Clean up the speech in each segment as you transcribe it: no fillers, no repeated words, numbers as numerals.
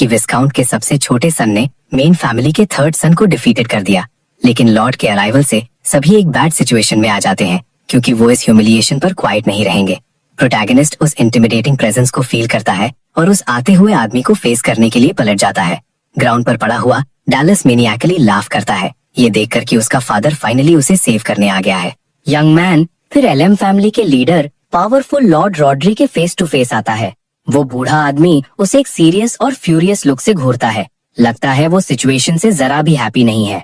कि विस्काउंट के सबसे छोटे सन ने मेन फैमिली के थर्ड सन को डिफीटेड कर दिया। लेकिन लॉर्ड के अराइवल से सभी एक बैड सिचुएशन में आ जाते हैं, क्योंकि वो इस ह्यूमिलिएशन पर क्वाइट नहीं रहेंगे। प्रोटैगनिस्ट उस इंटिमिडेटिंग प्रेजेंस को फील करता है और उस आते हुए आदमी को फेस करने के लिए पलट जाता है। ग्राउंड पर पड़ा हुआ डैलस मैनिएकली लाफ करता है, ये देखकर कि उसका फादर फाइनली उसे सेव करने आ गया है। यंग मैन फिर एलएम फैमिली के लीडर पावरफुल लॉर्ड रॉड्री के फेस टू फेस आता है। वो बूढ़ा आदमी उसे एक सीरियस और फ्यूरियस लुक से घूरता है। लगता है वो सिचुएशन से जरा भी हैप्पी नहीं है।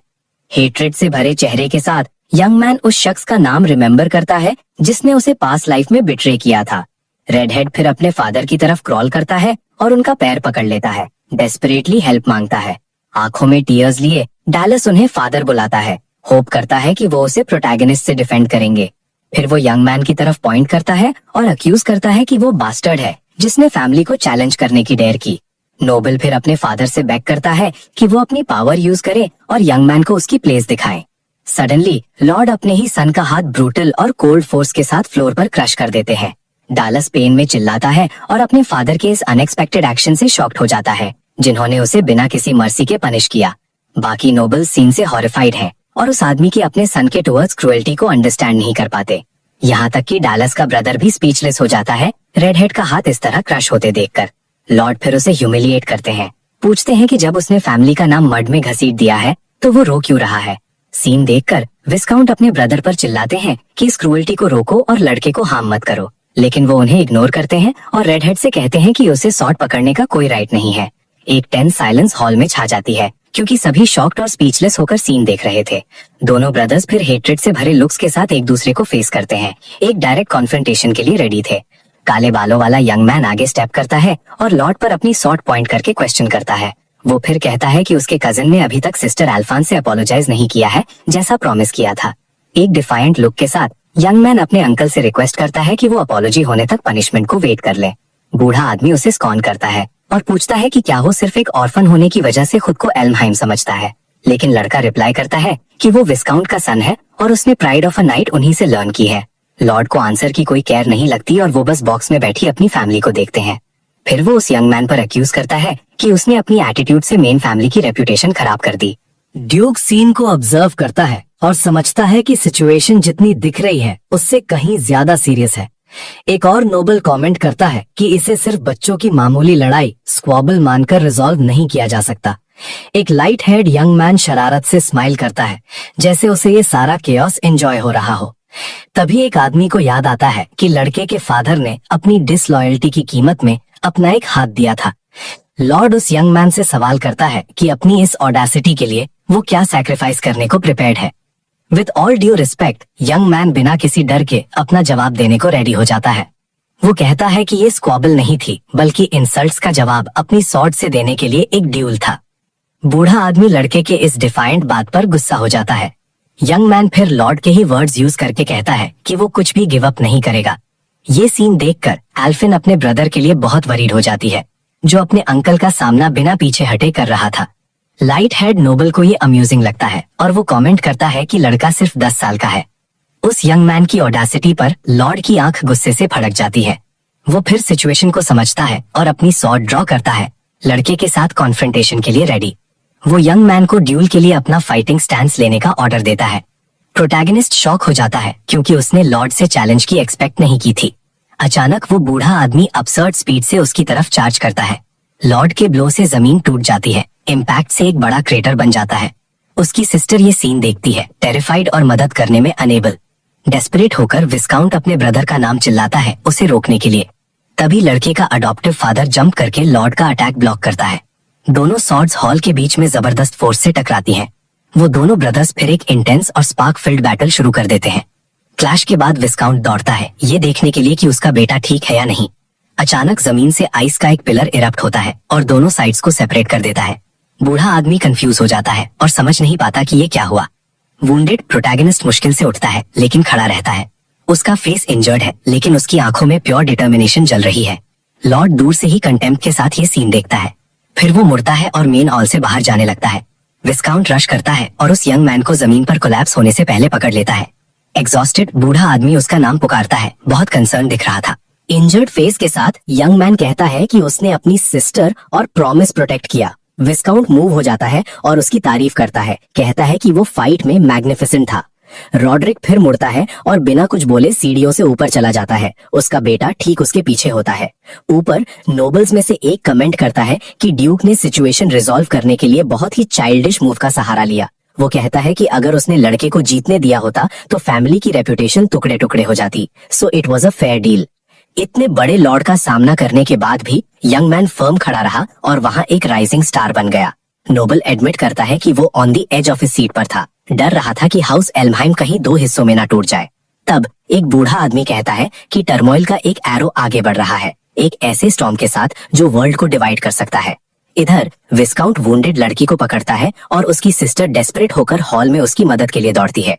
हेट्रेड से भरे चेहरे के साथ यंग मैन उस शख्स का नाम रिमेम्बर करता है जिसने उसे पास्ट लाइफ में बिट्रे किया था। रेडहेड फिर अपने फादर की तरफ क्रॉल करता है और उनका पैर पकड़ लेता है। डेस्परेटली हेल्प मांगता है। आंखों में टीयर्स लिए डैलस उन्हें फादर बुलाता है। होप करता है कि वो उसे प्रोटैगनिस्ट से डिफेंड करेंगे। फिर वो यंग मैन की तरफ पॉइंट करता है और अक्यूज करता है कि वो बास्टर्ड है जिसने फैमिली को चैलेंज करने की डेयर की। नोबल फिर अपने फादर से बेग करता है कि वो अपनी पावर यूज करे और यंग मैन को उसकी प्लेस दिखाए। सडनली लॉर्ड अपने ही सन का हाथ ब्रूटल और कोल्ड फोर्स के साथ फ्लोर पर क्रश कर देते हैं। डालस पेन में चिल्लाता है और अपने फादर के इस अनएक्सपेक्टेड एक्शन से शॉक्ड हो जाता है, जिन्होंने उसे बिना किसी मर्सी के पनिश किया। बाकी नोबल सीन से हॉरिफाइड हैं और उस आदमी की अपने सन के टुवर्ड्स क्रुएल्टी को अंडरस्टैंड नहीं कर पाते। यहाँ तक कि डालस का ब्रदर भी स्पीचलेस हो जाता है रेडहेड का हाथ इस तरह क्रश होते देखकर। लॉर्ड फिर उसे ह्यूमिलिएट करते हैं। पूछते हैं कि जब उसने फैमिली का नाम मड में घसीट दिया है तो वो रो क्यों रहा है। सीन देखकर विस्काउंट अपने ब्रदर पर चिल्लाते हैं कि इस क्रूएल्टी को रोको और लड़के को हार्म मत करो, लेकिन वो उन्हें इग्नोर करते हैं और रेडहेड से कहते हैं कि उसे सॉर्ट पकड़ने का कोई राइट नहीं है। एक टेंस साइलेंस हॉल में छा जाती है, क्योंकि सभी शॉक्ड और स्पीचलेस होकर सीन देख रहे थे। दोनों ब्रदर्स फिर हेट्रेड से भरे लुक्स के साथ एक दूसरे को फेस करते हैं। एक डायरेक्ट कॉन्फ्रंटेशन के लिए रेडी थे। काले बालों वाला यंग मैन आगे स्टेप करता है और लॉर्ड पर अपनी सॉर्ट पॉइंट करके क्वेश्चन करता है। वो फिर कहता है कि उसके कजिन ने अभी तक सिस्टर अल्फान से अपोलोजाइज नहीं किया है जैसा प्रॉमिस किया था। एक डिफायंट लुक के साथ यंग मैन अपने अंकल से रिक्वेस्ट करता है कि वो अपोलॉजी होने तक पनिशमेंट को वेट कर ले। बूढ़ा आदमी उसे स्कॉन करता है और पूछता है कि क्या वो सिर्फ एक ऑर्फन होने की वजह से खुद को एल्महाइम समझता है, लेकिन लड़का रिप्लाई करता है कि वो विस्काउंट का सन है और उसने प्राइड ऑफ अ नाइट उन्हीं से लर्न की है। लॉर्ड को आंसर की कोई केयर नहीं लगती और वो बस बॉक्स में बैठी अपनी फैमिली को देखते हैं। फिर वो उस यंग मैन पर अक्यूज करता है कि उसने अपनी एटीट्यूड से मेन फैमिली की रेपुटेशन खराब कर दी। ड्यूक सीन को ऑब्जर्व करता है और समझता है कि सिचुएशन जितनी दिख रही है उससे कहीं ज्यादा सीरियस है। एक और नोबल कमेंट करता है कि इसे सिर्फ बच्चों की मामूली लड़ाई स्क्वॉबल मानकर रिजॉल्व नहीं किया जा सकता। एक लाइट हेड यंग मैन शरारत से स्माइल करता है, जैसे उसे ये सारा केओस एंजॉय हो रहा हो। तभी एक आदमी को याद आता है कि लड़के के फादर ने अपनी डिसलॉयल्टी की कीमत में अपना एक हाथ दिया था। लॉर्ड उस यंग मैन से सवाल करता है कि अपनी इस ऑडेसिटी के लिए वो क्या सैक्रिफाइस करने को प्रिपेयर्ड है। With all due respect, young man बिना किसी डर के अपना जवाब देने को रेडी हो जाता है। वो कहता है कि ये स्क्वॉबल नहीं थी, बल्कि इंसल्ट्स का जवाब अपनी सॉर्ड से देने के लिए एक ड्यूल था। बूढ़ा आदमी लड़के के इस डिफाइंट बात पर गुस्सा हो जाता है। यंग मैन फिर लॉर्ड के ही वर्ड्स यूज करके कहता है कि वो कुछ भी गिव अप नहीं करेगा। ये सीन देखकर एल्फिन अपने ब्रदर के लिए बहुत वरीड हो जाती है, जो अपने अंकल का सामना बिना पीछे हटे कर रहा था। लाइट हेड नोबल को ये अम्यूजिंग लगता है और वो कमेंट करता है कि लड़का सिर्फ 10 साल का है। उस यंग मैन की ऑडेसिटी पर लॉर्ड की आंख गुस्से से फड़क जाती है। वो फिर सिचुएशन को समझता है और अपनी सॉर्ड ड्रॉ करता है, लड़के के साथ कॉन्फ्रंटेशन के लिए रेडी। वो यंग मैन को ड्यूल के लिए अपना फाइटिंग स्टैंस लेने का ऑर्डर देता है। प्रोटैगनिस्ट शॉक हो जाता है क्योंकि उसने लॉर्ड से चैलेंज की एक्सपेक्ट नहीं की थी। अचानक वो बूढ़ा आदमी अपसर्ड स्पीड से उसकी तरफ चार्ज करता है। लॉर्ड के ब्लो से जमीन टूट जाती है। इम्पैक्ट से एक बड़ा क्रेटर बन जाता है। उसकी सिस्टर ये सीन देखती है, टेरिफाइड और मदद करने में अनेबल। डेस्परेट होकर विस्काउंट अपने ब्रदर का नाम चिल्लाता है उसे रोकने के लिए। तभी लड़के का अडॉप्टिव फादर जंप करके लॉर्ड का अटैक ब्लॉक करता है। दोनों सॉर्ड्स हॉल के बीच में जबरदस्त फोर्स से टकराती हैं। वो दोनों ब्रदर्स फिर एक इंटेंस और स्पार्क फिल्ड बैटल शुरू कर देते हैं। क्लैश के बाद विस्काउंट दौड़ता है ये देखने के लिए कि उसका बेटा ठीक है या नहीं। अचानक जमीन से आइस का एक पिलर इरप्ट होता है और दोनों साइड्स को सेपरेट कर देता है। बूढ़ा आदमी कंफ्यूज हो जाता है और समझ नहीं पाता कि ये क्या हुआ। वुंडेड प्रोटैगनिस्ट मुश्किल से उठता है लेकिन खड़ा रहता है। उसका फेस इंजर्ड है लेकिन उसकी आंखों में प्योर डिटर्मिनेशन जल रही है। लॉर्ड दूर से ही कंटेम्प्ट के साथ ये सीन देखता है। फिर वो मुड़ता है और मेन हॉल से बाहर जाने लगता है। विस्काउंट रश करता है और उस यंग मैन को जमीन पर कोलैप्स होने से पहले पकड़ लेता है। एग्जॉस्टेड बूढ़ा आदमी उसका नाम पुकारता है, बहुत कंसर्न दिख रहा था। इंजर्ड फेस के साथ यंग मैन कहता है कि उसने अपनी सिस्टर और प्रॉमिस प्रोटेक्ट किया। विस्काउंट मूव हो जाता है और उसकी तारीफ करता है, कहता है कि वो फाइट में मैग्निफिसेंट था। रॉड्रिक फिर मुड़ता है और बिना कुछ बोले सीढ़ियों से ऊपर चला जाता है। उसका बेटा ठीक उसके पीछे होता है। ऊपर नोबल्स में से एक कमेंट करता है कि ड्यूक ने सिचुएशन रिजॉल्व करने के लिए बहुत ही चाइल्डिश मूव का सहारा लिया। वो कहता है कि अगर उसने लड़के को जीतने दिया होता तो फैमिली की रेपुटेशन टुकड़े टुकड़े हो जाती। So it was a fair deal. इतने बड़े लॉर्ड का सामना करने के बाद भी यंग मैन फर्म खड़ा रहा और वहां एक राइजिंग स्टार बन गया। नोबल एडमिट करता है कि वो on the edge of his seat पर था, डर रहा था कि हाउस एल्महाइम कहीं दो हिस्सों में ना टूट जाए। तब एक बूढ़ा आदमी कहता है कि टर्मोइल का एक एरो आगे बढ़ रहा है, एक ऐसे स्टॉर्म के साथ जो वर्ल्ड को डिवाइड कर सकता है। इधर विस्काउंट वुंडेड लड़की को पकड़ता है और उसकी सिस्टर डेस्परेट होकर हॉल में उसकी मदद के लिए दौड़ती है।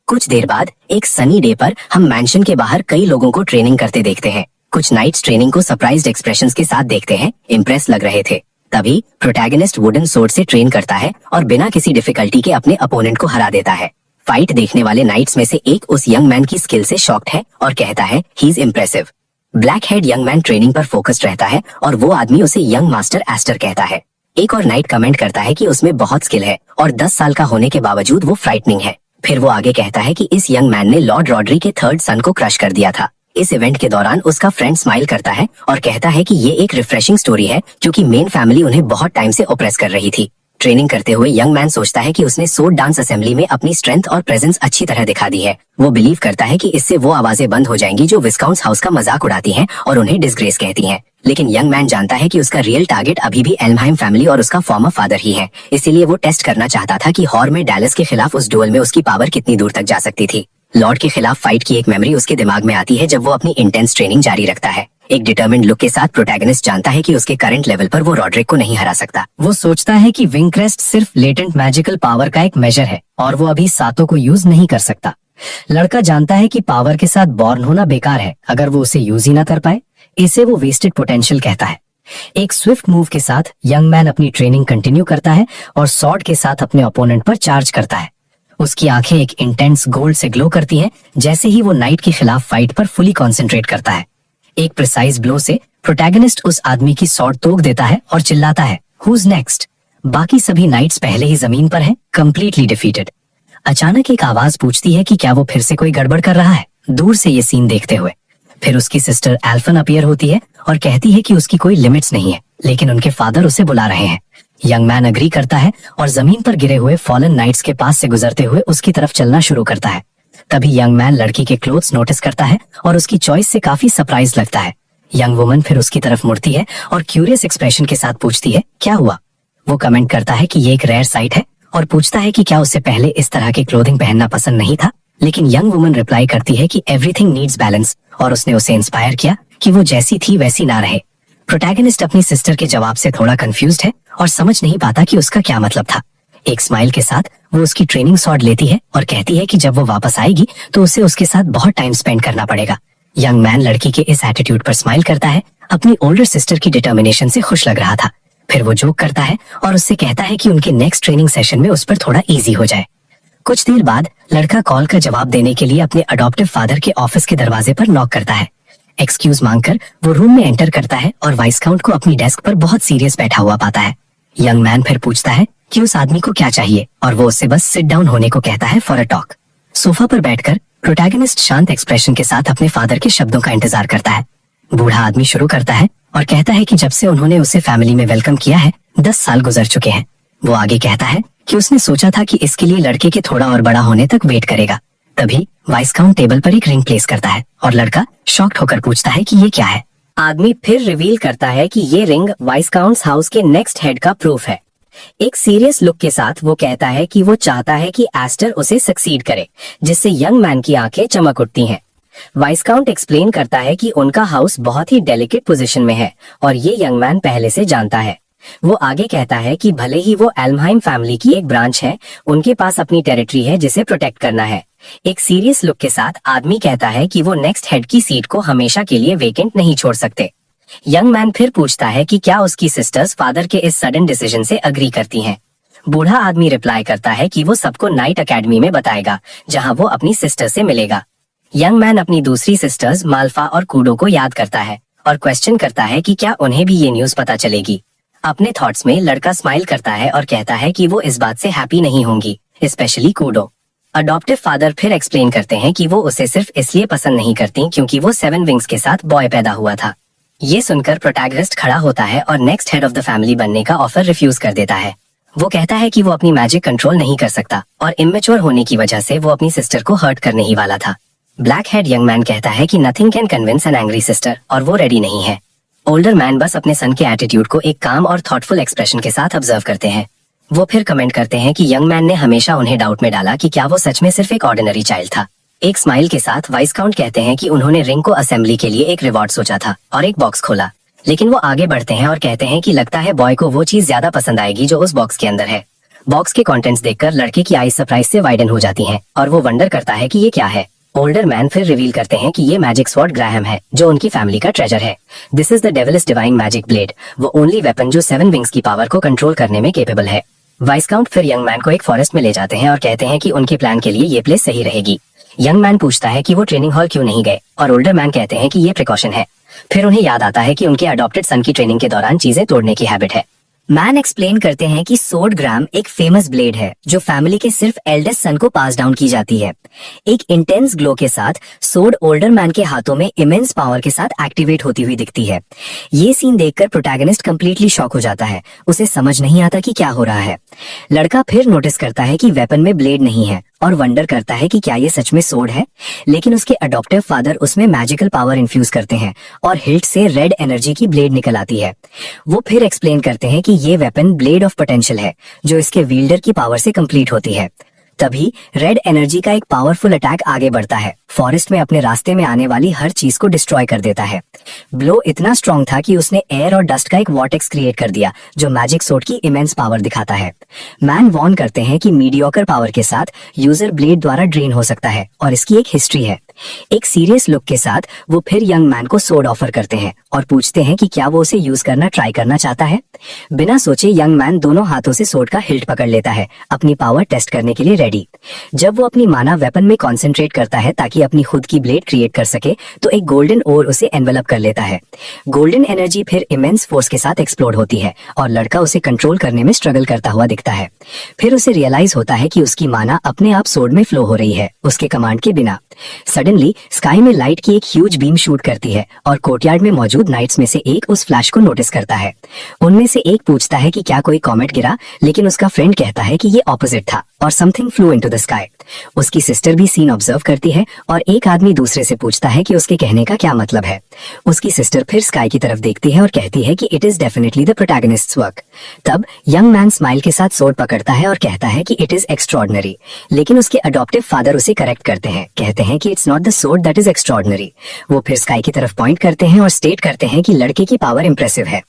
कुछ देर बाद एक सनी डे पर हम मैंशन के बाहर कई लोगों को ट्रेनिंग करते देखते हैं। कुछ नाइट्स ट्रेनिंग को सरप्राइज्ड एक्सप्रेशंस के साथ देखते हैं, इम्प्रेस लग रहे थे। तभी प्रोटैगनिस्ट वुडन सोर्ड से ट्रेन करता है और बिना किसी डिफिकल्टी के अपने अपोनेंट को हरा देता है। फाइट देखने वाले नाइट्स में से एक उस यंग मैन की स्किल से शॉक्ड है और कहता है he is impressive. Black head young man training पर फोकस्ड रहता है और वो आदमी उसे यंग मास्टर एस्टर कहता है। एक और नाइट कमेंट करता है कि उसमें बहुत स्किल है और 10 साल का होने के बावजूद वो फ्राइटनिंग है। फिर वो आगे कहता है कि इस यंग मैन ने लॉर्ड रॉड्री के थर्ड सन को क्रश कर दिया था। इस इवेंट के दौरान उसका फ्रेंड स्माइल करता है और कहता है कि ये एक रिफ्रेशिंग स्टोरी है क्योंकि मेन फैमिली उन्हें बहुत टाइम से ओप्रेस कर रही थी। ट्रेनिंग करते हुए यंग मैन सोचता है कि उसने सोर्ड डांस असेंबली में अपनी स्ट्रेंथ और प्रेजेंस अच्छी तरह दिखा दी है। वो बिलीव करता है कि इससे वो आवाजें बंद हो जाएंगी जो विस्काउंट्स हाउस का मजाक उड़ाती हैं और उन्हें डिसग्रेस कहती हैं। लेकिन यंग मैन जानता है कि उसका रियल टारगेट अभी भी एल्महाइम फैमिली और उसका फॉर्मर फादर ही है। इसीलिए वो टेस्ट करना चाहता था कि हॉर में डैलस के खिलाफ उस डुएल में उसकी पावर कितनी दूर तक जा सकती थी। लॉर्ड के खिलाफ फाइट की एक मेमोरी उसके दिमाग में आती है जब वो अपनी इंटेंस ट्रेनिंग जारी रखता है। एक डिटर्मिन्ड लुक के साथ प्रोटैगनिस्ट जानता है कि उसके करंट लेवल पर वो रॉड्रिक को नहीं हरा सकता। वो सोचता है कि विंग क्रेस्ट सिर्फ लेटेंट मैजिकल पावर का एक मेजर है और वो अभी सातों को यूज नहीं कर सकता। लड़का जानता है कि पावर के साथ बॉर्न होना बेकार है अगर वो उसे यूज ही ना कर पाए। इसे वो वेस्टेड पोटेंशियल कहता है। एक स्विफ्ट मूव के साथ यंग मैन अपनी ट्रेनिंग कंटिन्यू करता है और सॉर्ड के साथ अपने ओपोनेंट पर चार्ज करता है। उसकी आंखें एक इंटेंस गोल्ड से ग्लो करती हैं जैसे ही वो नाइट के खिलाफ फाइट पर फुली कंसंट्रेट करता है। एक प्रिसाइज ब्लो से प्रोटैगनिस्ट उस आदमी की सॉर्ड तोड़ देता है और चिल्लाता है हुज नेक्स्ट। बाकी सभी नाइट्स पहले ही जमीन पर हैं, कंप्लीटली डिफीटेड। अचानक एक आवाज पूछती है कि क्या वो फिर से कोई गड़बड़ कर रहा है, दूर से ये सीन देखते हुए। फिर उसकी सिस्टर एल्फन अपीयर होती है और कहती है कि उसकी कोई लिमिट्स नहीं है, लेकिन उनके फादर उसे बुला रहे हैं। यंग मैन अग्री करता है और जमीन पर गिरे हुए फॉलन नाइट्स के पास से गुजरते हुए उसकी तरफ चलना शुरू करता है। तभी यंग मैन लड़की के क्लोथ्स नोटिस करता है और उसकी चॉइस से काफी सरप्राइज लगता है। यंग वुमन फिर उसकी तरफ मुड़ती है और क्यूरियस एक्सप्रेशन के साथ पूछती है क्या हुआ। वो कमेंट करता है कि ये एक रेयर साइट है और पूछता है कि क्या उससे पहले इस तरह के क्लोथिंग पहनना पसंद नहीं था। लेकिन यंग वुमन रिप्लाई करती है कि एवरीथिंग नीड्स बैलेंस और उसने उसे इंस्पायर किया कि वो जैसी थी वैसी ना रहे। प्रोटैगनिस्ट अपनी सिस्टर के जवाब से थोड़ा कंफ्यूज्ड है और समझ नहीं पाता कि उसका क्या मतलब था। एक स्माइल के साथ वो उसकी ट्रेनिंग सॉर्ड लेती है और कहती है कि जब वो वापस आएगी तो उसे उसके साथ बहुत टाइम स्पेंड करना पड़ेगा। यंग मैन लड़की के इस एटीट्यूड पर स्माइल करता है। अपनी ओल्डर सिस्टर की डिटर्मिनेशन से खुश लग रहा था। फिर वो जोक करता है और उससे कहता है कि उनके नेक्स्ट ट्रेनिंग सेशन में उस पर थोड़ा इजी हो जाए। कुछ देर बाद लड़का कॉल का जवाब देने के लिए अपने अडॉप्टिव फादर के ऑफिस के दरवाजे पर नॉक करता है। एक्सक्यूज मांगकर वो रूम में एंटर करता है और वाइसकाउंट को अपनी डेस्क पर बहुत सीरियस बैठा हुआ पाता है। यंग मैन फिर पूछता है कि उस आदमी को क्या चाहिए और वो उससे बस सिट डाउन होने को कहता है फॉर अ टॉक। सोफा पर बैठकर प्रोटैगनिस्ट शांत एक्सप्रेशन के साथ अपने फादर के शब्दों का इंतजार करता है। बूढ़ा आदमी शुरू करता है और कहता है कि जब से उन्होंने उसे फैमिली में वेलकम किया है 10 साल गुजर चुके हैं। वो आगे कहता है कि उसने सोचा था कि इसके लिए लड़के के थोड़ा और बड़ा होने तक वेट करेगा। तभी वाइसकाउंट टेबल पर एक रिंग प्लेस करता है और लड़का शॉक्ड होकर पूछता है कि ये क्या है। आदमी फिर रिवील करता है कि ये रिंग वाइसकाउंट्स हाउस के नेक्स्ट हेड का प्रूफ है। एक सीरियस लुक के साथ वो कहता है कि वो चाहता है कि एस्टर उसे सक्सीड करे, जिससे यंग मैन की आंखें चमक उठती हैं। वाइसकाउंट एक्सप्लेन करता है कि उनका हाउस बहुत ही डेलिकेट पोजीशन में है और ये यंग मैन पहले से जानता है। वो आगे कहता है कि भले ही वो एल्महाइम फैमिली की एक ब्रांच है, उनके पास अपनी टेरिटरी है जिसे प्रोटेक्ट करना है। एक सीरियस लुक के साथ आदमी कहता है कि वो नेक्स्ट हेड की सीट को हमेशा के लिए वेकेंट नहीं छोड़ सकते। यंग मैन फिर पूछता है कि क्या उसकी सिस्टर्स फादर के इस सडन डिसीजन से अग्री करती हैं। बूढ़ा आदमी रिप्लाई करता है कि वो सबको नाइट एकेडमी में बताएगा, जहां वो अपनी सिस्टर से मिलेगा। यंग मैन अपनी दूसरी सिस्टर्स माल्फा और कूडो को याद करता है और क्वेश्चन करता है कि क्या उन्हें भी ये न्यूज पता चलेगी। अपने थॉट्स में लड़का स्माइल करता है और कहता है कि वो इस बात से हैप्पी नहीं होंगी, स्पेशली कूडो। अडॉप्टिव फादर फिर एक्सप्लेन करते हैं कि वो उसे सिर्फ इसलिए पसंद नहीं करती क्योंकि वो 7 विंग्स के साथ बॉय पैदा हुआ था। ये सुनकर प्रोटैगनिस्ट खड़ा होता है और next head of the family बनने का ऑफर रिफ्यूज कर देता है। वो कहता है कि वो अपनी मैजिक कंट्रोल नहीं कर सकता और इमेच्योर होने की वजह से वो अपनी सिस्टर को हर्ट करने ही वाला था। ब्लैक हेड यंग मैन कहता है कि nothing can convince an angry sister और वो रेडी नहीं है। ओल्डर मैन बस अपने सन के एटीट्यूड को एक काम और थॉटफुल एक्सप्रेशन के साथ ऑब्जर्व करते हैं। वो फिर कमेंट करते हैं कि यंग मैन ने हमेशा उन्हें डाउट में डाला कि क्या वो सच में सिर्फ एक ऑर्डिनरी चाइल्ड था। एक स्माइल के साथ वाइसकाउंट कहते हैं कि उन्होंने रिंग को असेंबली के लिए एक रिवॉर्ड सोचा था और एक बॉक्स खोला, लेकिन वो आगे बढ़ते हैं और कहते हैं कि लगता है बॉय को वो चीज ज्यादा पसंद आएगी जो उस बॉक्स के अंदर है। बॉक्स के कंटेंट्स देखकर लड़के की आईज सरप्राइज से वाइडन हो जाती हैं और वो वंडर करता है कि ये क्या है। ओल्डर मैन फिर रिवील करते हैं कि ये मैजिक स्वॉर्ड ग्राहम है जो उनकी फैमिली का ट्रेजर है। This is the devil's divine magic blade, वो ओनली वेपन जो 7 विंग्स की पावर को कंट्रोल करने में केपेबल है। वाइसकाउंट फिर यंग मैन को एक फॉरेस्ट में ले जाते हैं और कहते हैं कि उनके प्लान के लिए ये प्लेस सही रहेगी। यंग मैन पूछता है कि वो ट्रेनिंग हॉल क्यों नहीं गए और ओल्डर मैन कहते हैं कि ये प्रिकॉशन है। फिर उन्हें याद आता है कि उनके अडॉप्टेड सन की ट्रेनिंग के दौरान चीजें तोड़ने की हैबिट है। मैन एक्सप्लेन करते हैं कि सोर्ड ग्राम एक फेमस ब्लेड है जो फैमिली के सिर्फ एल्डेस्ट सन को पास डाउन की जाती है। एक इंटेंस ग्लो के साथ सोर्ड ओल्डर मैन के हाथों में इमेंस पावर के साथ एक्टिवेट होती हुई दिखती है। ये सीन देखकर प्रोटैगनिस्ट कंप्लीटली शॉक हो जाता है, उसे समझ नहीं आता कि क्या हो रहा है। लड़का फिर नोटिस करता है कि वेपन में ब्लेड नहीं है और वंडर करता है कि क्या ये सच में सोर्ड है, लेकिन उसके अडॉप्टिव फादर उसमें मैजिकल पावर इन्फ्यूज करते हैं और हिल्ट से रेड एनर्जी की ब्लेड निकल आती है। वो फिर एक्सप्लेन करते हैं कि ये वेपन ब्लेड ऑफ पोटेंशियल है जो इसके विल्डर की पावर से कंप्लीट होती है। तभी रेड एनर्जी का एक पावरफुल अटैक आगे बढ़ता है, फॉरेस्ट में अपने रास्ते में आने वाली हर चीज को डिस्ट्रॉय कर देता है। ब्लो इतना स्ट्रॉन्ग था कि उसने एयर और डस्ट का एक वॉर्टेक्स क्रिएट कर दिया जो मैजिक सोर्ड की इमेंस पावर दिखाता है। मैन वॉर्न करते हैं कि मीडियोकर पावर के साथ यूजर ब्लेड द्वारा ड्रेन हो सकता है और इसकी एक हिस्ट्री है। एक सीरियस लुक के साथ वो फिर यंग मैन को सोर्ड ऑफर करते हैं और पूछते हैं कि क्या वो उसे यूज करना ट्राई करना चाहता है। बिना सोचे यंग मैन दोनों हाथों से सोर्ड का हिल्ट पकड़ लेता है, अपनी पावर टेस्ट करने के लिए रेडी। जब वो अपनी माना वेपन में कॉन्सेंट्रेट करता है ताकि अपनी खुद की ब्लेड क्रिएट कर सके, तो एक गोल्डन ओर उसे एनवेलप कर लेता है। गोल्डन एनर्जी फिर इमेंस फोर्स के साथ एक्सप्लोड होती है और लड़का उसे कंट्रोल करने में स्ट्रगल करता हुआ दिखता है। फिर उसे रियलाइज होता है कि उसकी माना अपने आप सोर्ड में फ्लो हो रही है, उसके कमांड के बिना। सडनली स्काई में लाइट की एक ह्यूज बीम शूट करती है और कोर्टयार्ड में मौजूद नाइट्स में से एक उस फ्लैश को नोटिस करता है। उनमें से एक पूछता है कि क्या कोई कॉमेट गिरा, लेकिन उसका फ्रेंड कहता है कि ये ऑपोजिट था और something flu into the sky. उसकी सिस्टर भी सीन ऑब्जर्व करती है और एक आदमी दूसरे से पूछता है कि उसके कहने का क्या मतलब है। उसकी सिस्टर फिर स्काई की तरफ देखती है और कहती है कि it is definitely the protagonists work. तब यंग मैन स्माइल के साथ सोर्ड पकड़ता है और कहता है कि इट इज एक्स्ट्रॉर्डिनरी, लेकिन उसके अडॉप्टिव फादर उसे करेक्ट करते हैं, कहते हैं कि it's not the sword that is extraordinary. वो फिर स्काई की तरफ पॉइंट करते हैं और स्टेट करते हैं कि लड़के की पावर इंप्रेसिव है।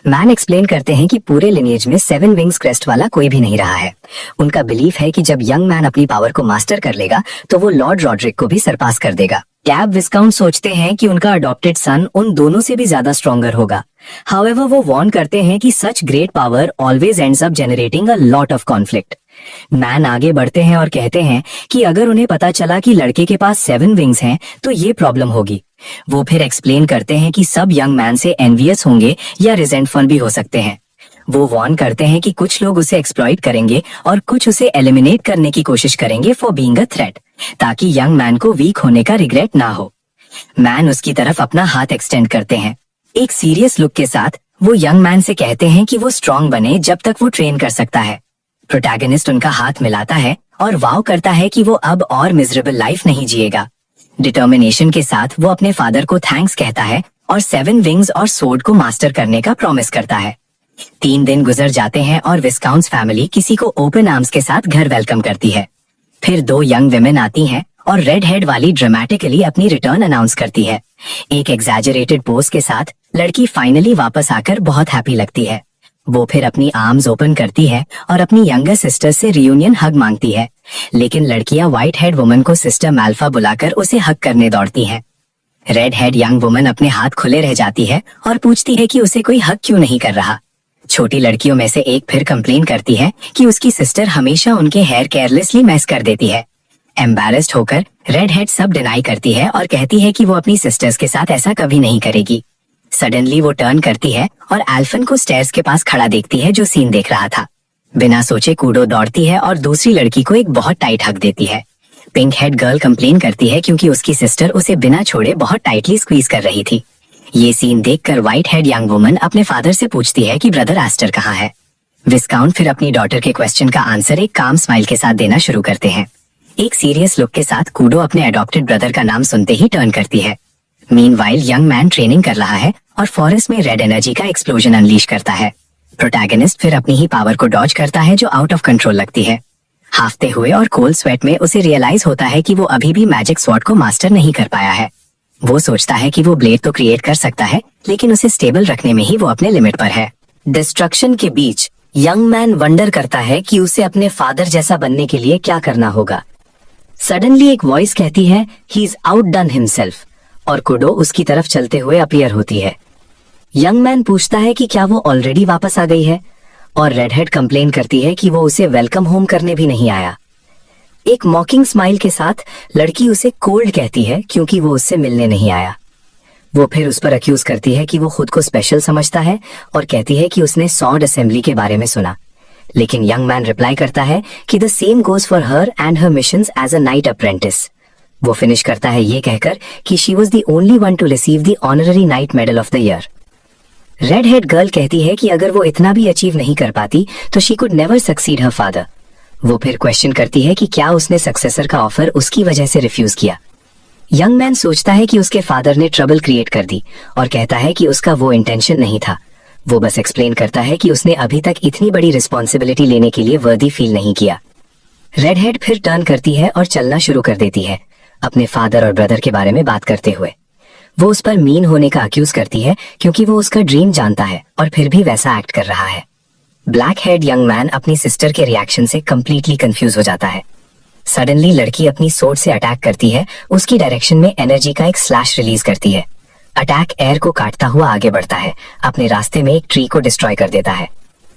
मैन एक्सप्लेन करते हैं कि पूरे लिनिएज में 7 विंग्स क्रेस्ट वाला कोई भी नहीं रहा है। उनका बिलीफ है कि जब यंग मैन अपनी पावर को मास्टर कर लेगा तो वो लॉर्ड रॉड्रिक को भी सरपास कर देगा। कैब विस्काउंट सोचते हैं कि उनका अडॉप्टेड सन उन दोनों से भी ज्यादा स्ट्रॉन्गर होगा। हाउएवर वो वार्न करते हैं कि such great power always ends up generating a lot of conflict. Man आगे बढ़ते हैं और कहते हैं कि अगर उन्हें पता चला कि लड़के के पास 7 विंग्स हैं तो ये प्रॉब्लम होगी। वो फिर एक्सप्लेन करते हैं कि सब यंग मैन से एनवियस होंगे या रिजेंटफुल भी हो सकते हैं। वो वार्न करते हैं कि कुछ लोग उसे एक्सप्लॉइट करेंगे और कुछ उसे एलिमिनेट करने की कोशिश करेंगे फॉर बीइंग अ थ्रेट, ताकि यंग मैन को वीक होने का रिग्रेट ना हो। मैन उसकी तरफ अपना हाथ एक्सटेंड करते हैं। एक सीरियस लुक के साथ वो यंग मैन से कहते हैं कि वो स्ट्रॉन्ग बने जब तक वो ट्रेन कर सकता है। प्रोटैगनिस्ट उनका हाथ मिलाता है और वाव करता है कि वो अब और मिजरेबल लाइफ नहीं जिएगा। डिटर्मिनेशन के साथ वो अपने फादर को थैंक्स कहता है और 7 विंग्स और सोर्ड को मास्टर करने का प्रॉमिस करता है। 3 दिन गुजर जाते हैं और विस्काउंट्स फैमिली किसी को ओपन आर्म्स के साथ घर वेलकम करती है। फिर 2 यंग विमेन आती हैं और रेड हेड वाली ड्रामेटिकली अपनी रिटर्न अनाउंस करती है। एक एग्जैजरेटेड पोज के साथ लड़की फाइनली वापस आकर बहुत हैप्पी लगती है। वो फिर अपनी आर्म्स ओपन करती है और अपनी यंगर सिस्टर से रियूनियन हग मांगती है, लेकिन लड़कियां व्हाइट हेड वुमन को सिस्टर मैल्फा बुलाकर उसे हग करने दौड़ती हैं। रेड हेड यंग वुमन अपने हाथ खुले रह जाती है और पूछती है कि उसे कोई हग क्यों नहीं कर रहा। छोटी लड़कियों में से एक फिर कंप्लेन करती है कि उसकी सिस्टर हमेशा उनके हेयर केयरलेसली मैस कर देती है। एम्बैरेस्ड होकर रेड हेड सब डिनाई करती है और कहती है कि वो अपनी सिस्टर्स के साथ ऐसा कभी नहीं करेगी। सडनली वो टर्न करती है और एल्फन को स्टेयर्स के पास खड़ा देखती है जो सीन देख रहा था। बिना सोचे कूडो दौड़ती है और दूसरी लड़की को एक बहुत टाइट हक देती है। पिंक हेड गर्ल कंप्लेन करती है क्योंकि उसकी सिस्टर उसे बिना छोड़े बहुत टाइटली स्क्वीज कर रही थी। ये सीन देखकर व्हाइट हेड यंग वुमन अपने फादर से पूछती है कि ब्रदर एस्टर कहाँ है। विस्काउंट फिर अपनी डॉटर के क्वेश्चन का आंसर एक काम स्माइल के साथ देना शुरू करते हैं। एक सीरियस लुक के साथ कूडो अपने अडॉप्टेड ब्रदर का नाम सुनते ही टर्न करती है। मीनवाइल यंग मैन ट्रेनिंग कर रहा है और फॉरेस्ट में रेड एनर्जी का एक्सप्लोजन अनलीश करता है। प्रोटैगनिस्ट फिर अपनी ही पावर को डॉज करता है जो आउट ऑफ कंट्रोल लगती है। हाफते हुए और कोल्ड स्वेट में उसे रियलाइज होता है कि वो अभी भी मैजिक स्वॉर्ड को मास्टर नहीं कर पाया है। वो सोचता है कि वो ब्लेड तो क्रिएट कर सकता है, लेकिन उसे स्टेबल रखने में ही वो अपने लिमिट पर है। डिस्ट्रक्शन के बीच यंग मैन वंडर करता है कि उसे अपने फादर जैसा बनने के लिए क्या करना होगा। सडनली एक वॉइस कहती है ही इज आउटडन हिमसेल्फ और कुडो उसकी तरफ चलते हुए अपीयर होती है। यंग मैन पूछता है कि क्या वो ऑलरेडी वापस आ गई है और रेडहेड कंप्लेन करती है कि वो उसे वेलकम होम करने भी नहीं आया। एक मॉकिंग स्माइल के साथ लड़की उसे कोल्ड कहती है क्योंकि वो उससे मिलने नहीं आया। वो फिर उस पर अक्यूज करती है कि वो खुद को स्पेशल समझता है और कहती है कि उसने सॉर्ड असेंबली के बारे में सुना, लेकिन यंग मैन रिप्लाई करता है कि the same goes for her and her missions as a knight apprentice. वो फिनिश करता है ये कहकर कि she was the only one to receive the honorary knight medal of the year. Redhead girl कहती है कि अगर वो इतना भी अचीव नहीं कर पाती तो she could never succeed her father. वो फिर क्वेश्चन करती है कि क्या उसने सक्सेसर का ऑफर उसकी वजह से रिफ्यूज किया। यंग मैन सोचता है कि उसके फादर ने ट्रबल क्रिएट कर दी और कहता है कि उसका वो इंटेंशन नहीं था। वो बस एक्सप्लेन करता है कि उसने अभी तक इतनी बड़ी रिस्पॉन्सिबिलिटी लेने के लिए वर्दी फील नहीं किया। रेड हेड फिर टर्न करती है और चलना शुरू कर देती है, अपने फादर और ब्रदर के बारे में बात करते हुए। वो उस पर मीन होने का अक्यूज करती है क्योंकि वो उसका ड्रीम जानता है और फिर भी वैसा एक्ट कर रहा है। ब्लैक हेड यंग मैन अपनी सिस्टर के रिएक्शन से कंप्लीटली कंफ्यूज हो जाता है। सडनली लड़की अपनी सोर्ड से अटैक करती है, उसकी डायरेक्शन में एनर्जी का एक स्लैश रिलीज करती है। अटैक एयर को काटता हुआ आगे बढ़ता है, अपने रास्ते में एक ट्री को डिस्ट्रॉय कर देता है।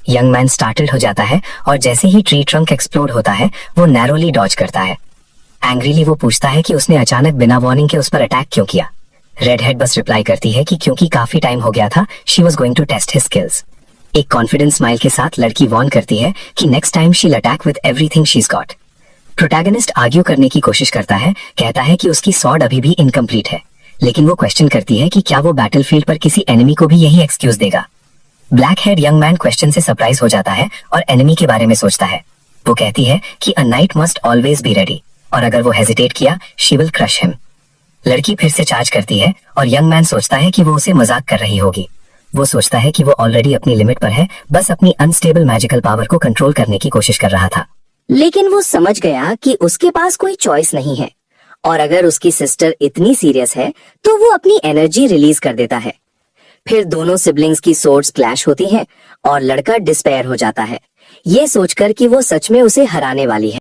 यंग मैन स्टार्टल्ड हो जाता है और जैसे ही ट्री ट्रंक एक्सप्लोड होता है वो नैरोली डॉज करता है। एंग्रीली वो पूछता है कि उसने अचानक बिना वार्निंग के उस पर अटैक क्यों किया। रेड हेड बस रिप्लाई करती है कि क्योंकि काफी टाइम हो गया था, she was going to test his skills. एक कॉन्फिडेंस स्माइल के साथ लड़की वार्न करती है कि next time she will attack with everything she is got. Protagonist argue करने की कोशिश करता है, कहता है कि उसकी स्वॉर्ड अभी भी इनकम्प्लीट है, लेकिन वो क्वेश्चन करती है कि क्या वो बैटलफील्ड पर किसी एनिमी को भी यही एक्सक्यूज देगा। Black head young man question से सरप्राइज हो जाता है और एनिमी के बारे में सोचता है। वो कहती है कि a night must always be ready और अगर वो हेजिटेट किया शी विल क्रश हिम। लड़की फिर से चार्ज करती है और यंग मैन सोचता है कि वो उसे मजाक कर रही होगी। वो सोचता है कि वो ऑलरेडी अपनी लिमिट पर है, बस अपनी अनस्टेबल मैजिकल पावर को कंट्रोल करने की कोशिश कर रहा था। लेकिन वो समझ गया कि उसके पास कोई चॉइस नहीं है और अगर उसकी सिस्टर इतनी सीरियस है तो वो अपनी एनर्जी रिलीज कर देता है। फिर दोनों सिबलिंग्स की सोर्ड्स क्लैश होती हैं और लड़का डिस्पेयर हो जाता है, ये सोचकर कि वो सच में उसे हराने वाली है।